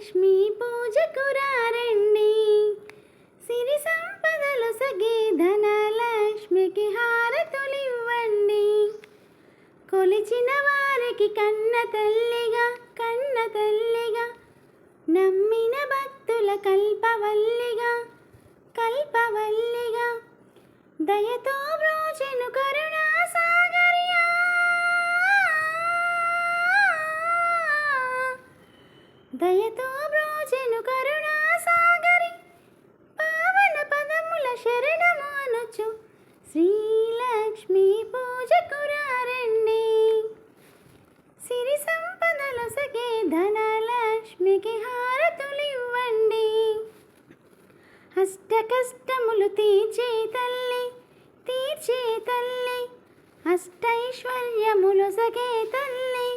శ్రీలక్ష్మి పూజకు రండి, సిరి సంపదలు సగే ధనలక్ష్మికి హారతులివ్వండి. కొలిచిన వారికి కన్న తల్లిగా నమ్మిన భక్తుల కల్పవల్లిగా దయతో బ్రోచెను కరుణా సాగర్యా. దయతో బ్రోచెను కరుణా సాగరి, పావన పదముల శరణము అనుచు శ్రీలక్ష్మి పూజకు రండి. సిరి సంపదలు సగే ధనలక్ష్మికి హారతులివ్వండి. అష్ట కష్టములు తీర్చే తల్లి అష్టైశ్వర్యములు ఒసగే తల్లి